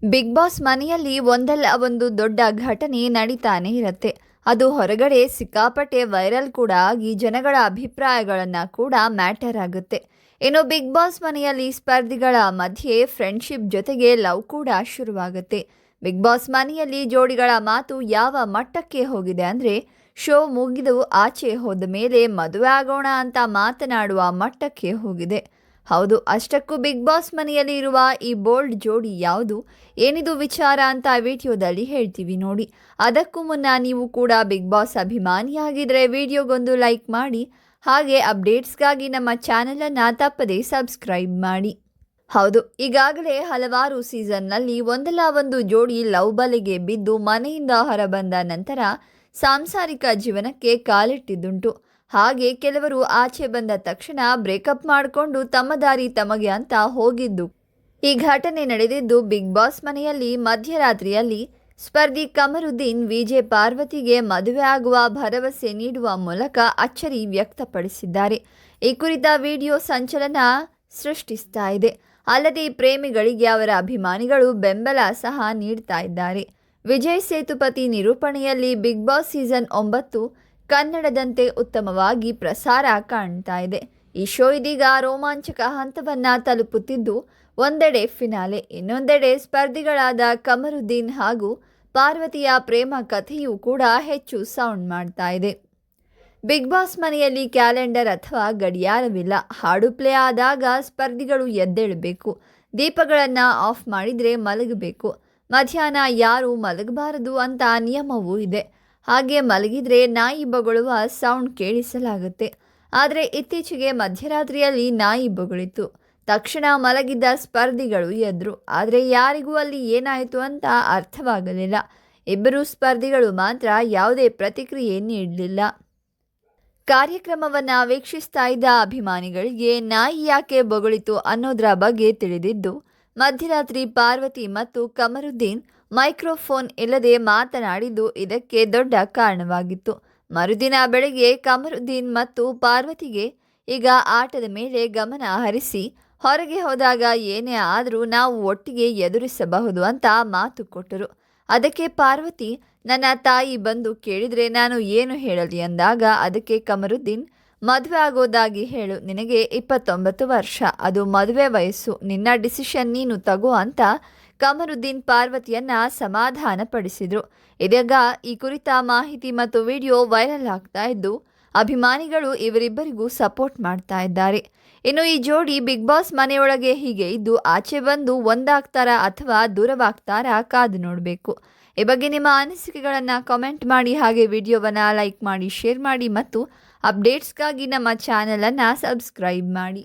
Big boss ಮನೆಯಲ್ಲಿ ಒಂದಲ್ಲ ಒಂದು ದೊಡ್ಡ ಘಟನೆ ನಡೀತಾನೆ ಇರುತ್ತೆ. ಅದು ಹೊರಗಡೆ ಸಿಕ್ಕಾಪಟ್ಟೆ ವೈರಲ್ ಕೂಡ ಆಗಿ ಜನಗಳ ಅಭಿಪ್ರಾಯಗಳನ್ನು ಕೂಡ ಮ್ಯಾಟರ್ ಆಗುತ್ತೆ. ಇನ್ನು ಬಿಗ್ ಬಾಸ್ ಮನೆಯಲ್ಲಿ ಸ್ಪರ್ಧಿಗಳ ಮಧ್ಯೆ ಫ್ರೆಂಡ್ಶಿಪ್ ಜೊತೆಗೆ ಲವ್ ಕೂಡ ಶುರುವಾಗುತ್ತೆ. ಬಿಗ್ ಬಾಸ್ ಮನೆಯಲ್ಲಿ ಜೋಡಿಗಳ ಮಾತು ಯಾವ ಮಟ್ಟಕ್ಕೆ ಹೋಗಿದೆ ಅಂದರೆ, ಶೋ ಮುಗಿದು ಆಚೆ ಹೋದ ಮೇಲೆ ಮದುವೆ ಆಗೋಣ ಅಂತ ಮಾತನಾಡುವ ಮಟ್ಟಕ್ಕೆ ಹೋಗಿದೆ. ಹೌದು, ಅಷ್ಟಕ್ಕೂ ಬಿಗ್ ಬಾಸ್ ಮನೆಯಲ್ಲಿ ಇರುವ ಈ ಬೋಲ್ಡ್ ಜೋಡಿ ಯಾವುದು, ಏನಿದು ವಿಚಾರ ಅಂತ ವಿಡಿಯೋದಲ್ಲಿ ಹೇಳ್ತೀವಿ ನೋಡಿ. ಅದಕ್ಕೂ ಮುನ್ನ ನೀವು ಕೂಡ ಬಿಗ್ ಬಾಸ್ ಅಭಿಮಾನಿಯಾಗಿದ್ದರೆ ವಿಡಿಯೋಗೊಂದು ಲೈಕ್ ಮಾಡಿ, ಹಾಗೆ ಅಪ್ಡೇಟ್ಸ್ಗಾಗಿ ನಮ್ಮ ಚಾನೆಲನ್ನು ತಪ್ಪದೇ ಸಬ್ಸ್ಕ್ರೈಬ್ ಮಾಡಿ. ಹೌದು, ಈಗಾಗಲೇ ಹಲವಾರು ಸೀಸನ್ನಲ್ಲಿ ಒಂದಲ್ಲ ಒಂದು ಜೋಡಿ ಲವ್ ಬಲೆಗೆ ಬಿದ್ದು ಮನೆಯಿಂದ ಹೊರಬಂದ ನಂತರ ಸಾಂಸಾರಿಕ ಜೀವನಕ್ಕೆ ಕಾಲಿಟ್ಟಿದ್ದುಂಟು. ಹಾಗೆ ಕೆಲವರು ಆಚೆ ಬಂದ ತಕ್ಷಣ ಬ್ರೇಕಪ್ ಮಾಡಿಕೊಂಡು ತಮ್ಮ ದಾರಿ ತಮಗೆ ಅಂತ ಹೋಗಿದ್ದು. ಈ ಘಟನೆ ನಡೆದಿದ್ದು ಬಿಗ್ ಬಾಸ್ ಮನೆಯಲ್ಲಿ ಮಧ್ಯರಾತ್ರಿಯಲ್ಲಿ. ಸ್ಪರ್ಧಿ ಕಮರುದ್ದೀನ್ ವಿಜೆ ಪಾರ್ವತಿಗೆ ಮದುವೆ ಆಗುವ ಭರವಸೆ ನೀಡುವ ಮೂಲಕ ಅಚ್ಚರಿ ವ್ಯಕ್ತಪಡಿಸಿದ್ದಾರೆ. ಈ ಕುರಿತ ವಿಡಿಯೋ ಸಂಚಲನ ಸೃಷ್ಟಿಸ್ತಾ ಇದೆ. ಅಲ್ಲದೆ ಪ್ರೇಮಿಗಳಿಗೆ ಅವರ ಅಭಿಮಾನಿಗಳು ಬೆಂಬಲ ಸಹ ನೀಡ್ತಾ ಇದ್ದಾರೆ. ವಿಜಯ್ ಸೇತುಪತಿ ನಿರೂಪಣೆಯಲ್ಲಿ ಬಿಗ್ ಬಾಸ್ ಸೀಸನ್ 9 ಕನ್ನಡದಂತೆ ಉತ್ತಮವಾಗಿ ಪ್ರಸಾರ ಕಾಣ್ತಾ ಇದೆ. ಈ ಶೋ ಇದೀಗ ರೋಮಾಂಚಕ ಹಂತವನ್ನು ತಲುಪುತ್ತಿದ್ದು, ಒಂದೆಡೆ ಫಿನಾಲೆ, ಇನ್ನೊಂದೆಡೆ ಸ್ಪರ್ಧಿಗಳಾದ ಕಮರುದ್ದೀನ್ ಹಾಗೂ ಪಾರ್ವತಿಯ ಪ್ರೇಮ ಕಥೆಯೂ ಕೂಡ ಹೆಚ್ಚು ಸೌಂಡ್ ಮಾಡ್ತಾ ಇದೆ. ಬಿಗ್ ಬಾಸ್ ಮನೆಯಲ್ಲಿ ಕ್ಯಾಲೆಂಡರ್ ಅಥವಾ ಗಡಿಯಾರವಿಲ್ಲ. ಹಾಡು ಪ್ಲೇ ಆದಾಗ ಸ್ಪರ್ಧಿಗಳು ಎದ್ದೇಳಬೇಕು, ದೀಪಗಳನ್ನು ಆಫ್ ಮಾಡಿದರೆ ಮಲಗಬೇಕು, ಮಧ್ಯಾಹ್ನ ಯಾರೂ ಮಲಗಬಾರದು ಅಂತ ನಿಯಮವೂ ಇದೆ. ಹಾಗೆ ಮಲಗಿದ್ರೆ ನಾಯಿ ಬೊಗಳುವ ಸೌಂಡ್ ಕೇಳಿಸಲಾಗುತ್ತೆ. ಆದರೆ ಇತ್ತೀಚೆಗೆ ಮಧ್ಯರಾತ್ರಿಯಲ್ಲಿ ನಾಯಿ ಬೊಗಳಿತು. ತಕ್ಷಣ ಮಲಗಿದ್ದ ಸ್ಪರ್ಧಿಗಳು ಎದ್ರು. ಆದರೆ ಯಾರಿಗೂ ಅಲ್ಲಿ ಏನಾಯಿತು ಅಂತ ಅರ್ಥವಾಗಲಿಲ್ಲ. ಇಬ್ಬರು ಸ್ಪರ್ಧಿಗಳು ಮಾತ್ರ ಯಾವುದೇ ಪ್ರತಿಕ್ರಿಯೆ ನೀಡಲಿಲ್ಲ. ಕಾರ್ಯಕ್ರಮವನ್ನು ವೀಕ್ಷಿಸ್ತಾ ಇದ್ದ ಅಭಿಮಾನಿಗಳಿಗೆ ನಾಯಿ ಯಾಕೆ ಬೊಗಳಿತು ಅನ್ನೋದರ ಬಗ್ಗೆ ತಿಳಿದಿದ್ದು, ಮಧ್ಯರಾತ್ರಿ ಪಾರ್ವತಿ ಮತ್ತು ಕಮರುದ್ದೀನ್ ಮೈಕ್ರೋಫೋನ್ ಇಲ್ಲದೆ ಮಾತನಾಡಿದ್ದು ಇದಕ್ಕೆ ದೊಡ್ಡ ಕಾರಣವಾಗಿತ್ತು. ಮರುದಿನ ಬೆಳಗ್ಗೆ ಕಮರುದ್ದೀನ್ ಮತ್ತು ಪಾರ್ವತಿಗೆ ಈಗ ಆಟದ ಮೇಲೆ ಗಮನ ಹರಿಸಿ, ಹೊರಗೆ ಹೋದಾಗ ಏನೇ ಆದರೂ ನಾವು ಒಟ್ಟಿಗೆ ಎದುರಿಸಬಹುದು ಅಂತ ಮಾತು ಕೊಟ್ಟರು. ಅದಕ್ಕೆ ಪಾರ್ವತಿ, ನನ್ನ ತಾಯಿ ಬಂದು ಕೇಳಿದರೆ ನಾನು ಏನು ಹೇಳಲಿ ಅಂದಾಗ, ಅದಕ್ಕೆ ಕಮರುದ್ದೀನ್, ಮದುವೆ ಆಗೋದಾಗಿ ಹೇಳು, ನಿನಗೆ 29 ವರ್ಷ, ಅದು ಮದುವೆ ವಯಸ್ಸು, ನಿನ್ನ ಡಿಸಿಷನ್ ನೀನು ತಗೋ ಅಂತ ಕಮರುದ್ದೀನ್ ಪಾರ್ವತಿಯನ್ನ ಸಮಾಧಾನ ಪಡಿಸಿದ್ರು. ಇದೀಗ ಈ ಕುರಿತ ಮಾಹಿತಿ ಮತ್ತು ವಿಡಿಯೋ ವೈರಲ್ ಆಗ್ತಾ ಇದ್ದು, ಅಭಿಮಾನಿಗಳು ಇವರಿಬ್ಬರಿಗೂ ಸಪೋರ್ಟ್ ಮಾಡ್ತಾ ಇದ್ದಾರೆ. ಇನ್ನು ಈ ಜೋಡಿ ಬಿಗ್ ಬಾಸ್ ಮನೆಯೊಳಗೆ ಹೀಗೆ ಇದ್ದು ಆಚೆ ಬಂದು ಒಂದಾಗ್ತಾರಾ ಅಥವಾ ದೂರವಾಗ್ತಾರಾ ಕಾದು ನೋಡಬೇಕು. ಈ ಬಗ್ಗೆ ನಿಮ್ಮ ಅನಿಸಿಕೆಗಳನ್ನು ಕಾಮೆಂಟ್ ಮಾಡಿ, ಹಾಗೆ ವಿಡಿಯೋವನ್ನು ಲೈಕ್ ಮಾಡಿ, ಶೇರ್ ಮಾಡಿ ಮತ್ತು ಅಪ್ಡೇಟ್ಸ್ಗಾಗಿ ನಮ್ಮ ಚಾನಲನ್ನು ಸಬ್ಸ್ಕ್ರೈಬ್ ಮಾಡಿ.